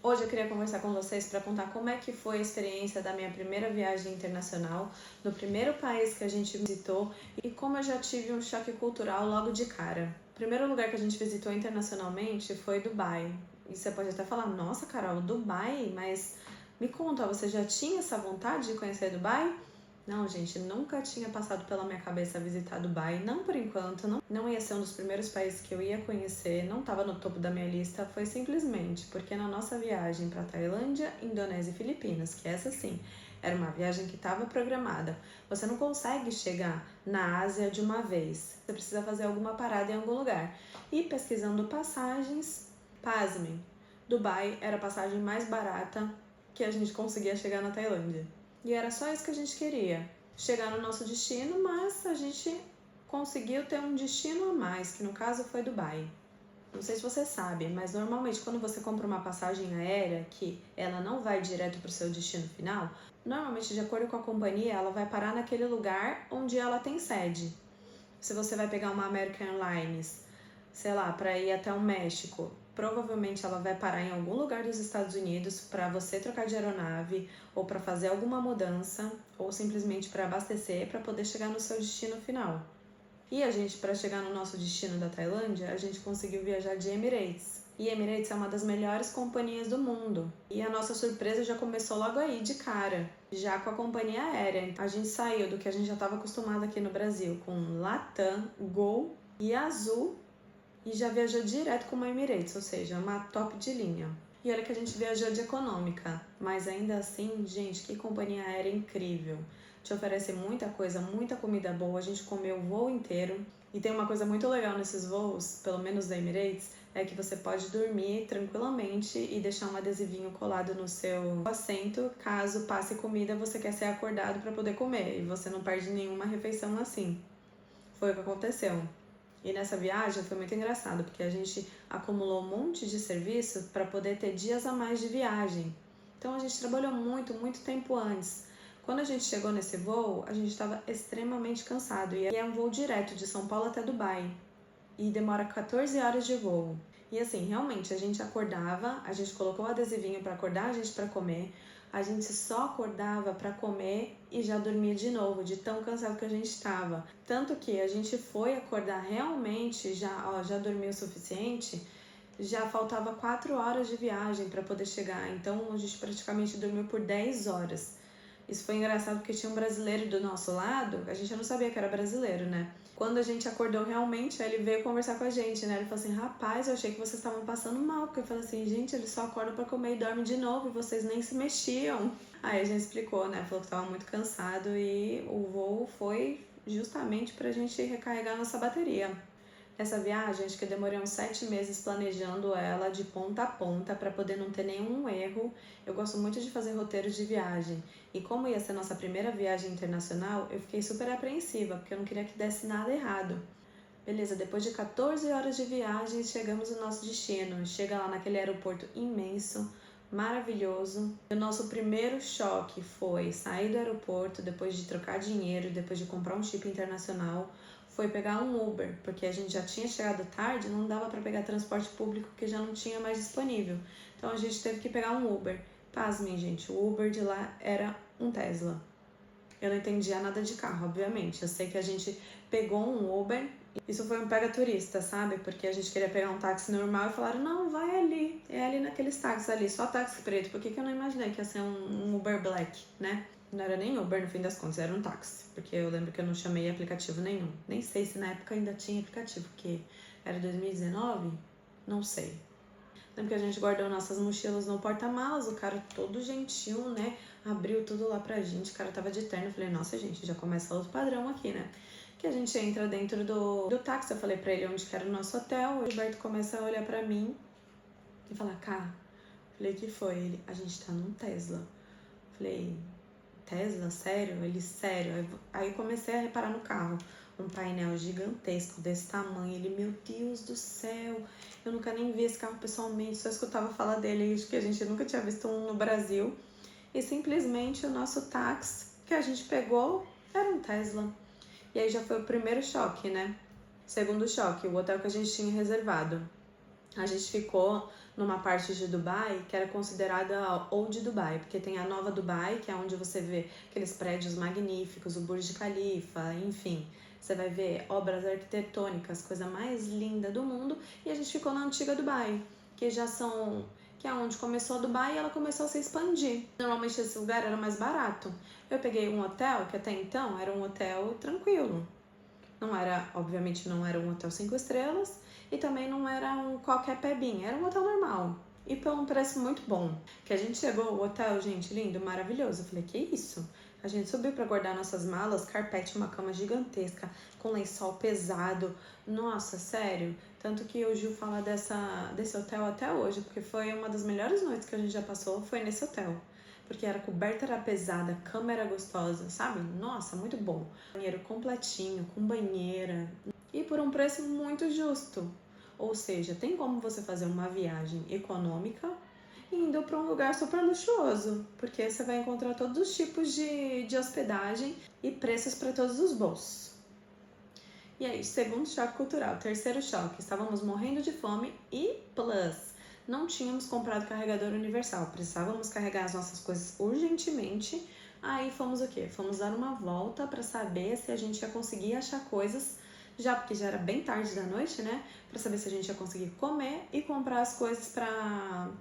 Hoje eu queria conversar com vocês para contar como é que foi a experiência da minha primeira viagem internacional, no primeiro país que a gente visitou e como eu já tive um choque cultural logo de cara. O primeiro lugar que a gente visitou internacionalmente foi Dubai. E você pode até falar, nossa Carol, Dubai? Mas me conta, você já tinha essa vontade de conhecer Dubai? Não, gente, nunca tinha passado pela minha cabeça visitar Dubai, não por enquanto, não ia ser um dos primeiros países que eu ia conhecer, não estava no topo da minha lista, foi simplesmente porque na nossa viagem para Tailândia, Indonésia e Filipinas, que essa sim, era uma viagem que estava programada, você não consegue chegar na Ásia de uma vez, você precisa fazer alguma parada em algum lugar. E pesquisando passagens, pasmem, Dubai era a passagem mais barata que a gente conseguia chegar na Tailândia. E era só isso que a gente queria, chegar no nosso destino, mas a gente conseguiu ter um destino a mais, que no caso foi Dubai. Não sei se você sabe, mas normalmente quando você compra uma passagem aérea que ela não vai direto para o seu destino final, normalmente de acordo com a companhia ela vai parar naquele lugar onde ela tem sede. Se você vai pegar uma American Airlines, sei lá, para ir até o México, provavelmente ela vai parar em algum lugar dos Estados Unidos para você trocar de aeronave ou para fazer alguma mudança ou simplesmente para abastecer para poder chegar no seu destino final. E a gente, para chegar no nosso destino da Tailândia, a gente conseguiu viajar de Emirates. E Emirates é uma das melhores companhias do mundo. E a nossa surpresa já começou logo aí, de cara, já com a companhia aérea. A gente saiu do que a gente já estava acostumado aqui no Brasil, com Latam, Gol e Azul, e já viajou direto com uma Emirates, ou seja, uma top de linha. E olha que a gente viajou de econômica, mas ainda assim, gente, que companhia aérea incrível. Te oferece muita coisa, muita comida boa, a gente comeu o voo inteiro. E tem uma coisa muito legal nesses voos, pelo menos da Emirates, é que você pode dormir tranquilamente e deixar um adesivinho colado no seu assento, caso passe comida, você quer ser acordado para poder comer e você não perde nenhuma refeição assim. Foi o que aconteceu. E nessa viagem foi muito engraçado, porque a gente acumulou um monte de serviço para poder ter dias a mais de viagem. Então a gente trabalhou muito tempo antes. Quando a gente chegou nesse voo, a gente estava extremamente cansado. E é um voo direto de São Paulo até Dubai. E demora 14 horas de voo. E assim, realmente, a gente acordava, a gente colocou o adesivinho para acordar a gente para comer. A gente só acordava para comer e já dormia de novo, de tão cansado que a gente estava. Tanto que a gente foi acordar realmente, já dormiu o suficiente, já faltava 4 horas de viagem para poder chegar. Então a gente praticamente dormiu por 10 horas. Isso foi engraçado porque tinha um brasileiro do nosso lado, a gente não sabia que era brasileiro, né? Quando a gente acordou realmente, ele veio conversar com a gente, né? Ele falou assim, rapaz, eu achei que vocês estavam passando mal, porque eu falei assim, gente, eles só acordam pra comer e dormem de novo e vocês nem se mexiam. Aí a gente explicou, né? Falou que tava muito cansado e o voo foi justamente pra gente recarregar nossa bateria. Essa viagem, acho que eu demorei uns 7 meses planejando ela de ponta a ponta para poder não ter nenhum erro. Eu gosto muito de fazer roteiros de viagem e como ia ser nossa primeira viagem internacional, eu fiquei super apreensiva porque eu não queria que desse nada errado. Beleza, depois de 14 horas de viagem, chegamos no nosso destino. Chega lá naquele aeroporto imenso, maravilhoso. O nosso primeiro choque foi sair do aeroporto depois de trocar dinheiro, depois de comprar um chip internacional, foi pegar um Uber, porque a gente já tinha chegado tarde, não dava para pegar transporte público porque já não tinha mais disponível. Então a gente teve que pegar um Uber. Pasmem, gente, o Uber de lá era um Tesla. Eu não entendia nada de carro, obviamente. Eu sei que a gente pegou um Uber. Isso foi um pega turista, sabe? Porque a gente queria pegar um táxi normal e falaram, não, vai ali. É ali naqueles táxis ali, só táxi preto. Por que eu não imaginei que ia ser um Uber Black, né? Não era nem Uber no fim das contas, era um táxi. Porque eu lembro que eu não chamei aplicativo nenhum. Nem sei se na época ainda tinha aplicativo, porque era 2019? Não sei. Lembro que a gente guardou nossas mochilas no porta-malas, o cara todo gentil, né? Abriu tudo lá pra gente, o cara tava de terno. Eu falei, nossa, gente, já começa outro padrão aqui, né? Que a gente entra dentro do táxi, eu falei pra ele onde que era o nosso hotel. O Gilberto começa a olhar pra mim e falar, cá. Falei, que foi? Ele, a gente tá num Tesla. Falei, Tesla? Sério? Ele, sério. Aí comecei a reparar no carro. Um painel gigantesco desse tamanho. Ele, meu Deus do céu, eu nunca nem vi esse carro pessoalmente, só escutava falar dele, acho que a gente nunca tinha visto um no Brasil. E simplesmente o nosso táxi que a gente pegou era um Tesla. E aí já foi o primeiro choque, né? Segundo choque, o hotel que a gente tinha reservado. A gente ficou numa parte de Dubai que era considerada Old Dubai, porque tem a Nova Dubai, que é onde você vê aqueles prédios magníficos, o Burj Khalifa, enfim. Você vai ver obras arquitetônicas, coisa mais linda do mundo, e a gente ficou na antiga Dubai, que é onde começou a Dubai e ela começou a se expandir. Normalmente esse lugar era mais barato. Eu peguei um hotel que até então era um hotel tranquilo. Não era, obviamente não era um hotel 5 estrelas e também não era um qualquer pebinha, era um hotel normal. E por um preço muito bom. Que a gente chegou, o hotel, gente, lindo, maravilhoso. Eu falei, que isso? A gente subiu para guardar nossas malas, carpete, uma cama gigantesca, com lençol pesado. Nossa, sério. Tanto que o Gil fala desse hotel até hoje, porque foi uma das melhores noites que a gente já passou, foi nesse hotel. Porque a coberta era pesada, a cama era gostosa, sabe? Nossa, muito bom. Banheiro completinho, com banheira. E por um preço muito justo. Ou seja, tem como você fazer uma viagem econômica indo para um lugar super luxuoso, porque você vai encontrar todos os tipos de hospedagem e preços para todos os bolsos. E aí, segundo choque cultural. Terceiro choque, estávamos morrendo de fome e não tínhamos comprado carregador universal, precisávamos carregar as nossas coisas urgentemente. Aí fomos o quê? Fomos dar uma volta para saber se a gente ia conseguir achar coisas, já porque já era bem tarde da noite, né? Para saber se a gente ia conseguir comer e comprar as coisas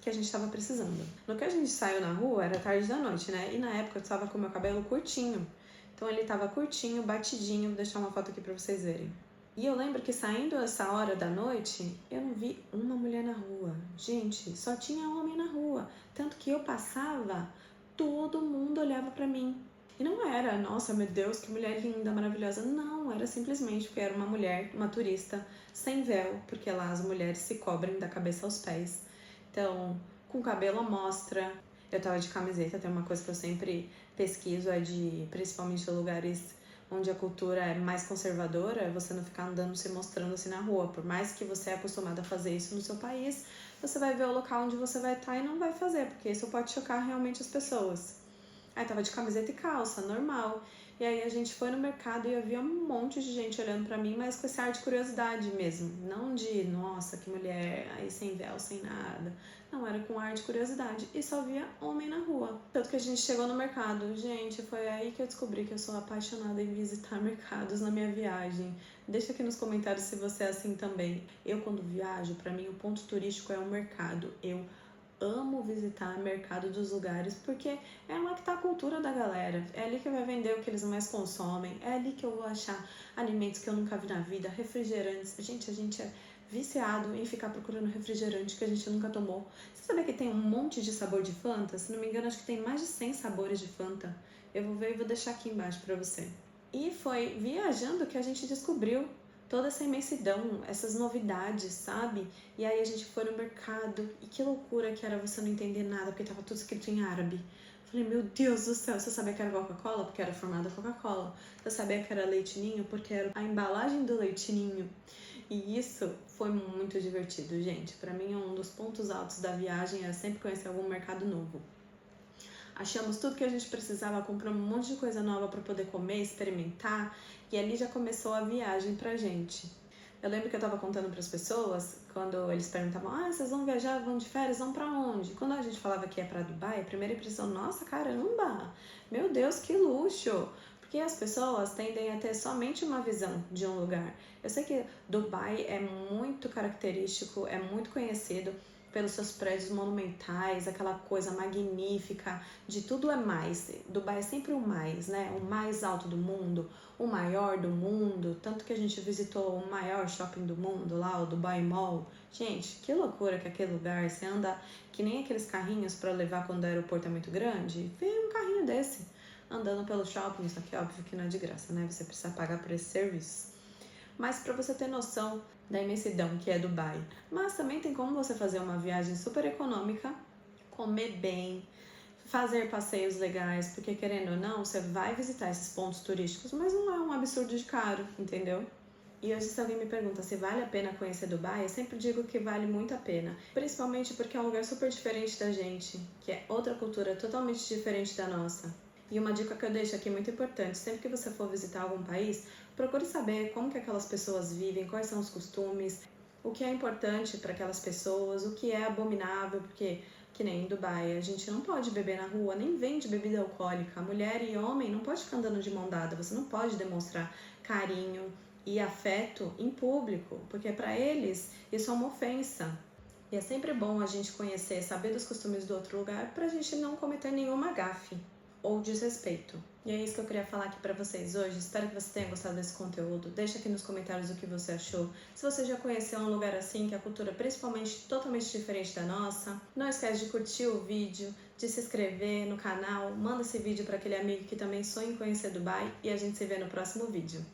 que a gente estava precisando. No que a gente saiu na rua, era tarde da noite, né? E na época eu estava com meu cabelo curtinho. Então ele estava curtinho, batidinho, vou deixar uma foto aqui para vocês verem. E eu lembro que saindo essa hora da noite, eu não vi uma mulher na rua. Gente, só tinha homem na rua. Tanto que eu passava, todo mundo olhava pra mim. E não era, nossa, meu Deus, que mulher linda, maravilhosa. Não, era simplesmente porque era uma mulher, uma turista, sem véu, porque lá as mulheres se cobrem da cabeça aos pés. Então, com cabelo à mostra. Eu tava de camiseta, tem uma coisa que eu sempre pesquiso, principalmente de lugares onde a cultura é mais conservadora, é você não ficar andando se mostrando assim na rua. Por mais que você é acostumado a fazer isso no seu país, você vai ver o local onde você vai estar e não vai fazer, porque isso pode chocar realmente as pessoas. Aí tava de camiseta e calça, normal. E aí a gente foi no mercado e eu vi um monte de gente olhando pra mim, mas com esse ar de curiosidade mesmo. Não de, nossa, que mulher, aí sem véu, sem nada. Não, era com ar de curiosidade. E só via homem na rua. Tanto que a gente chegou no mercado. Gente, foi aí que eu descobri que eu sou apaixonada em visitar mercados na minha viagem. Deixa aqui nos comentários se você é assim também. Eu, quando viajo, pra mim o ponto turístico é o mercado. Eu amo visitar o mercado dos lugares, porque é lá que tá a cultura da galera, é ali que vai vender o que eles mais consomem, é ali que eu vou achar alimentos que eu nunca vi na vida, refrigerantes. Gente, a gente é viciado em ficar procurando refrigerante que a gente nunca tomou. Você sabia que tem um monte de sabor de Fanta? Se não me engano, acho que tem mais de 100 sabores de Fanta. Eu vou ver e vou deixar aqui embaixo pra você. E foi viajando que a gente descobriu toda essa imensidão, essas novidades, sabe? E aí a gente foi no mercado e que loucura que era você não entender nada, porque tava tudo escrito em árabe. Falei, meu Deus do céu, você sabia que era Coca-Cola? Porque era formada Coca-Cola. Você sabia que era leite ninho? Porque era a embalagem do leite ninho. E isso foi muito divertido, gente. Pra mim, um dos pontos altos da viagem é sempre conhecer algum mercado novo. Achamos tudo que a gente precisava, compramos um monte de coisa nova para poder comer, experimentar, e ali já começou a viagem pra gente. Eu lembro que eu tava contando para as pessoas, quando eles perguntavam, vocês vão viajar, vão de férias, vão para onde? Quando a gente falava que ia para Dubai, a primeira impressão, nossa, caramba, meu Deus, que luxo! Porque as pessoas tendem a ter somente uma visão de um lugar. Eu sei que Dubai é muito característico, é muito conhecido pelos seus prédios monumentais, aquela coisa magnífica, de tudo é mais. Dubai é sempre o mais, né? O mais alto do mundo, o maior do mundo, tanto que a gente visitou o maior shopping do mundo lá, o Dubai Mall. Gente, que loucura que é aquele lugar, você anda que nem aqueles carrinhos para levar quando o aeroporto é muito grande, vê um carrinho desse andando pelo shopping, só que óbvio que não é de graça, né? Você precisa pagar por esse serviço. Mas para você ter noção da imensidão que é Dubai. Mas também tem como você fazer uma viagem super econômica, comer bem, fazer passeios legais, porque querendo ou não, você vai visitar esses pontos turísticos, mas não é um absurdo de caro, entendeu? E hoje se alguém me pergunta se vale a pena conhecer Dubai, eu sempre digo que vale muito a pena. Principalmente porque é um lugar super diferente da gente, que é outra cultura totalmente diferente da nossa. E uma dica que eu deixo aqui muito importante, sempre que você for visitar algum país, procure saber como que aquelas pessoas vivem, quais são os costumes, o que é importante para aquelas pessoas, o que é abominável, porque, que nem em Dubai, a gente não pode beber na rua, nem vende bebida alcoólica. Mulher e homem não pode ficar andando de mão dada, você não pode demonstrar carinho e afeto em público, porque para eles isso é uma ofensa. E é sempre bom a gente conhecer, saber dos costumes do outro lugar para a gente não cometer nenhuma gafe ou desrespeito. E é isso que eu queria falar aqui para vocês hoje. Espero que você tenha gostado desse conteúdo. Deixa aqui nos comentários o que você achou. Se você já conheceu um lugar assim, que a cultura é principalmente totalmente diferente da nossa, não esquece de curtir o vídeo, de se inscrever no canal, manda esse vídeo para aquele amigo que também sonha em conhecer Dubai e a gente se vê no próximo vídeo.